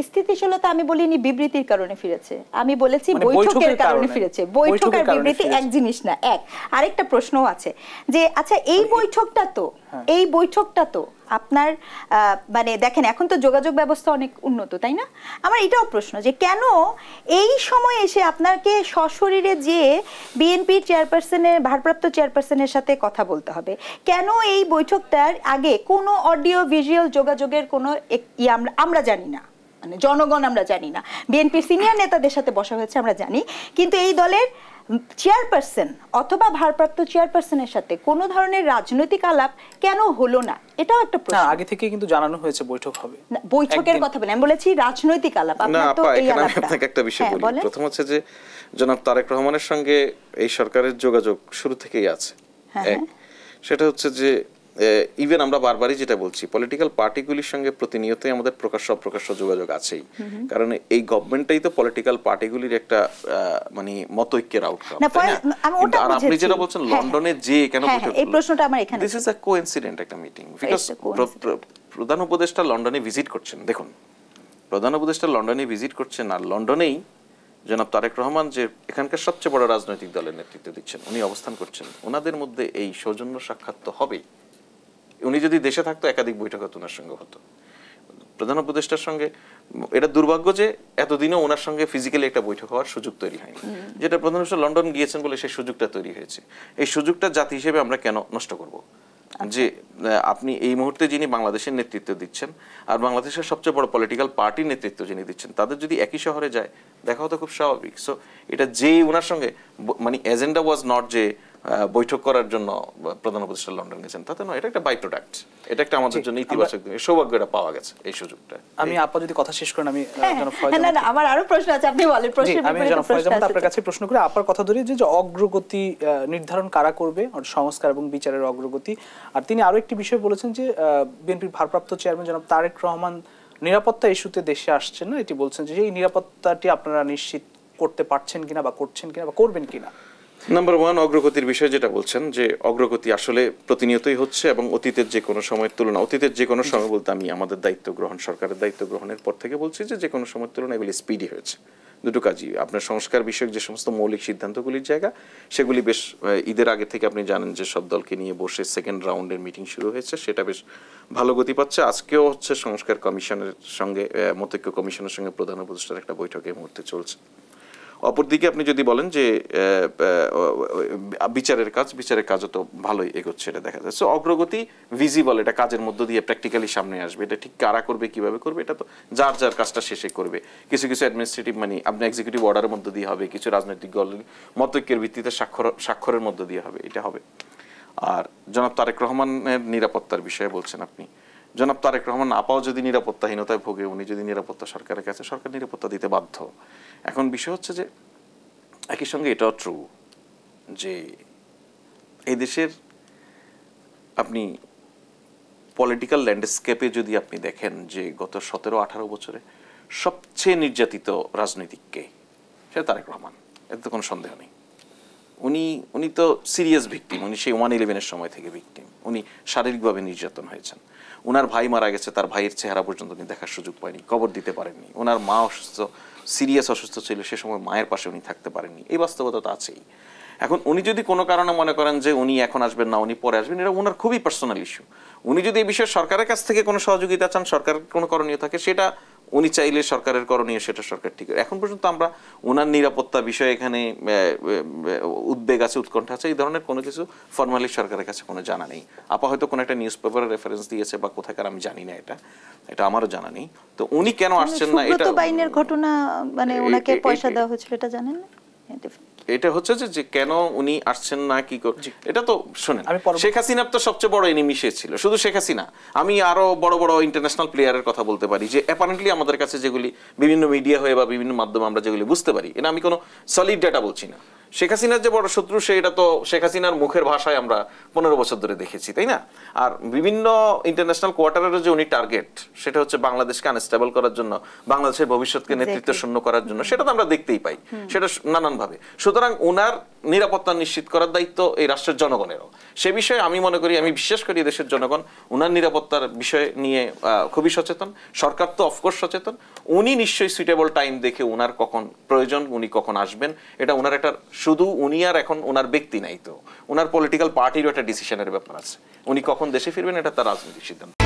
স্থিতিশীলতা আমি বলিনি বিবৃতির কারণে ফিরেছে, আমি বলেছি বৈঠকের কারণে ফিরেছে। বৈঠক আর বিবৃতি এক জিনিস না। আরেকটা প্রশ্নও আছে যে আচ্ছা এই বৈঠকটা তো আপনার মানে দেখেন এখন তো যোগাযোগ ব্যবস্থা অনেক উন্নত, তাই না? আমার এটাও প্রশ্ন যে কেন এই সময় এসে আপনাকে সশরীরে যে বিএনপির চেয়ারপারসনের ভারপ্রাপ্ত চেয়ারপারসনের সাথে কথা বলতে হবে? কেন এই বৈঠকটার আগে কোনো অডিও ভিজুয়াল যোগাযোগের কোনো আমরা জানি না, মানে জনগণ আমরা জানি না। বিএনপির সিনিয়র নেতাদের সাথে বসা হয়েছে আমরা জানি, কিন্তু এই দলের চেয়ারপারসন অথবা ভারপ্রাপ্ত চেয়ারপারসনের সাথে কোনো ধরনের রাজনৈতিক আলাপ কেন হলো না? এটাও একটা প্রশ্ন। আগে থেকে কিন্তু জানানো হয়েছে বৈঠক হবে। বৈঠকের কথা বলেন, আমি বলেছি রাজনৈতিক আলাপ। আপনার তো এই আলাপটা, আমি আপনাকে একটা বিষয় বলি। প্রথম হচ্ছে যে জনাব তারেক রহমানের সঙ্গে এই সরকারের যোগাযোগ শুরু থেকেই আছে। সেটা হচ্ছে যে ইভেন আমরা বারবারই যেটা বলছি, পলিটিক্যাল পার্টিগুলির সঙ্গে প্রতিনিয়তই আমাদের প্রকাশ্য অপ্রকাশ্য যোগাযোগ আছেই, কারণ এই গভর্নমেন্টটাই তো পলিটিক্যাল পার্টিগুলির একটা মানে মতৈক্যের আউটকাম। আর আপনি যেটা বলছেন লন্ডনে যে কেন এই প্রশ্নটা আমার এখানে, দিস ইজ আ কোইন্সিডেন্ট একটা মিটিং, বিকজ প্রধান উপদেষ্টা লন্ডনে ভিজিট করছেন। দেখুন, প্রধান উপদেষ্টা লন্ডনে ভিজিট করছেন, আর লন্ডনেই জনাব তারেক রহমান যে এখানকার সবচেয়ে বড় রাজনৈতিক দলের নেতৃত্ব দিচ্ছেন, উনি অবস্থান করছেন। ওনাদের মধ্যে এই সৌজন্য সাক্ষাৎ তো হবেই। উনি যদি দেশে থাকতো একাধিক বৈঠক ওনার সঙ্গে হতো প্রধান উপদেষ্টার সঙ্গে। এটা দুর্ভাগ্য যে এতদিনও ওনার সঙ্গে ফিজিক্যালি একটা বৈঠক হওয়ার সুযোগ তৈরি হয়নি, যেটা প্রধান উপদেষ্টা লন্ডন গিয়েছেন বলে সেই সুযোগটা তৈরি হয়েছে। এই সুযোগটা জাতি হিসেবে আমরা কেন নষ্ট করব? যে আপনি এই মুহূর্তে যিনি বাংলাদেশের নেতৃত্ব দিচ্ছেন আর বাংলাদেশের সবচেয়ে বড় পলিটিক্যাল পার্টির নেতৃত্ব যিনি দিচ্ছেন, তাদের যদি একই শহরে যায় দেখা হতো খুব স্বাভাবিক। সো এটা যে ওনার সঙ্গে মানে এজেন্ডা ওয়াজ নট যে বৈঠক করার জন্য প্রধান উপদেষ্টা লন্ডন গেছেন, তাতে নয়, এটা একটা বাই প্রোডাক্ট। এটা একটা আমাদের জন্য ইতিবাচক সৌভাগ্য, এটা পাওয়া গেছে এই সুযোগটা। আমি আপা যদি কথা শেষ করেন, আমি আমার আরো প্রশ্ন আছে, আপনি বলেন। আমি আপনার কাছে প্রশ্ন করে আপার কথা ধরে যে অগ্রগতি নির্ধারণ কারা করবে, সংস্কার এবং বিচারের অগ্রগতি। আর তিনি আরো একটি বিষয় বলেছেন যে বিএনপির ভারপ্রাপ্ত চেয়ারম্যান জনাব তারেক রহমান নিরাপত্তা ইস্যুতে দেশে আসছেন না, এটি বলছেন যে এই নিরাপত্তাটি আপনারা নিশ্চিত করতে পারছেন কিনা বা করছেন কিনা বা করবেন কিনা। নাম্বার ওয়ান, অগ্রগতির বিষয় যেটা বলছেন, যে অগ্রগতি আসলে প্রতিনিয়তই হচ্ছে এবং অতীতের যে কোনো সময়ের তুলনা, অতীতের যে কোনো সময় বলতে আমি আমাদের দায়িত্ব গ্রহণ, সরকারের দায়িত্ব গ্রহণের পর থেকে বলছি যে কোনো সময়ের তুলনায় এগুলি স্পিডি হয়েছে। দুটো কাজই, আপনার সংস্কার বিষয়ক যে সমস্ত মৌলিক সিদ্ধান্তগুলির জায়গা, সেগুলি বেশ ঈদের আগে থেকে আপনি জানেন যে সব দলকে নিয়ে বসে সেকেন্ড রাউন্ডের মিটিং শুরু হয়েছে, সেটা বেশ ভালো গতি পাচ্ছে। আজকেও হচ্ছে সংস্কার কমিশনের সঙ্গে, মতৈক্য কমিশনের সঙ্গে প্রধান উপদেষ্টার একটা বৈঠক এই মুহূর্তে চলছে। অপরদিকে আপনি যদি বলেন যে বিচারের কাজও তো ভালোই এগোচ্ছে, এটা দেখা যাচ্ছে। অগ্রগতি ভিজিবল, এটা কাজের মধ্য দিয়ে প্র্যাকটিক্যালি সামনে আসবে। এটা ঠিক কারা করবে, কিভাবে করবে, এটা তো যার যার কাজটা শেষে করবে। কিছু অ্যাডমিনিস্ট্রেটিভ মানে আপনি এক্সিকিউটিভ অর্ডারের মধ্য দিয়ে হবে, কিছু রাজনৈতিক দল মতৈক্যের ভিত্তিতে স্বাক্ষরের মধ্য দিয়ে হবে, এটা হবে। আর জনাব তারেক রহমানের নিরাপত্তার বিষয়ে বলছেন আপনি, জনাব তারেক রহমান আপাও যদি নিরাপত্তাহীনতায় ভোগে, উনি যদি নিরাপত্তা সরকারের কাছে, সরকার নিরাপত্তা দিতে বাধ্য। এখন বিষয় হচ্ছে যে একই সঙ্গে এটাও ট্রু যে এই দেশের আপনি পলিটিক্যাল ল্যান্ডস্কেপে যদি আপনি দেখেন যে গত 17-18 বছরে সবচেয়ে নির্যাতিত রাজনীতিককে, সেটা তারেক রহমান, এতে তো কোনো সন্দেহ নেই। উনি তো সিরিয়াস ভিকটিম, উনি সেই 1/11-এর সময় থেকে ভিকটিম। উনি শারীরিকভাবে নির্যাতন হয়েছেন। ওনার ভাই মারা গেছে, তার ভাইয়ের চেহারা পর্যন্ত উনি দেখার সুযোগ পায়নি, কবর দিতে পারেননি। ওনার মা অসুস্থ, সিরিয়াস অসুস্থ ছিল, সে সময় মায়ের পাশে উনি থাকতে পারেননি। এই বাস্তবতা তো আছেই। এখন উনি যদি কোনো কারণে মনে করেন যে উনি এখন আসবেন না, উনি পরে আসবেন, এটা ওনার খুবই পার্সোনাল ইস্যু। উনি যদি এই বিষয়ে সরকারের কাছ থেকে কোনো সহযোগিতা চান, সরকারের কোনো করণীয় থাকে, সেটা উনি চাইলে সরকারের করণীয়, সেটা সরকার ঠিক। এখন পর্যন্ত আমরা ওনার নিরাপত্তা বিষয়ে এখানে উদ্বেগ আছে, উৎকণ্ঠা আছে, এই ধরনের কোনো কিছু ফর্মালি সরকারের কাছে কোনো জানা নেই। আপা হয়তো কোনো একটা নিউজ পেপারের রেফারেন্স দিয়েছে বা কোথাকার, আমি জানি না, এটা আমারও জানা নেই। তো উনি কেন আসছেন না, এটা বাইনের ঘটনা, মানে ওনাকে পয়সা দেওয়া হয়েছিল, এটা জানেন না? এটা হচ্ছে যে কেন উনি আসছেন না, কি এটা তো শোনেন, শেখ হাসিনার তো সবচেয়ে বড় এনিমি সে ছিল, শুধু শেখ হাসিনা। আমি আরো বড় বড় ইন্টারন্যাশনাল প্লেয়ারের কথা বলতে পারি যে অ্যাপারেন্টলি আমাদের কাছে যেগুলি বিভিন্ন মিডিয়া হয়ে বা বিভিন্ন মাধ্যমে আমরা যেগুলি বুঝতে পারি, এটা আমি কোনো সলিড ডেটা বলছি না। শেখ হাসিনার যে বড় শত্রু, সেটা তো শেখ হাসিনার মুখের ভাষায় আমরা 15 বছর ধরে দেখেছি, তাই না? আর বিভিন্ন ইন্টারন্যাশনাল কোয়ার্টারের যে উনি টার্গেট, সেটা হচ্ছে বাংলাদেশকে আনস্টেবল করার জন্য, বাংলাদেশের ভবিষ্যৎকে নেতৃত্ব শূন্য করার জন্য, সেটা তো আমরা দেখতেই পাই, সেটা নানানভাবে। সুতরাং ওনার নিরাপত্তা নিশ্চিত করার দায়িত্ব এই রাষ্ট্রের জনগণেরও। সে বিষয়ে আমি মনে করি, আমি বিশ্বাস করি দেশের জনগণ উনার নিরাপত্তার বিষয় নিয়ে খুবই সচেতন। সরকার তো অফকোর্স সচেতন। উনি নিশ্চয়ই সুইটেবল টাইম দেখে উনার কখন প্রয়োজন, উনি কখন আসবেন, এটা উনার একটা, শুধু উনি আর এখন উনার ব্যক্তি নাই তো, উনার পলিটিক্যাল পার্টিরও একটা ডিসিশনের ব্যাপার আছে। উনি কখন দেশে ফিরবেন এটা তার রাজনৈতিক সিদ্ধান্ত।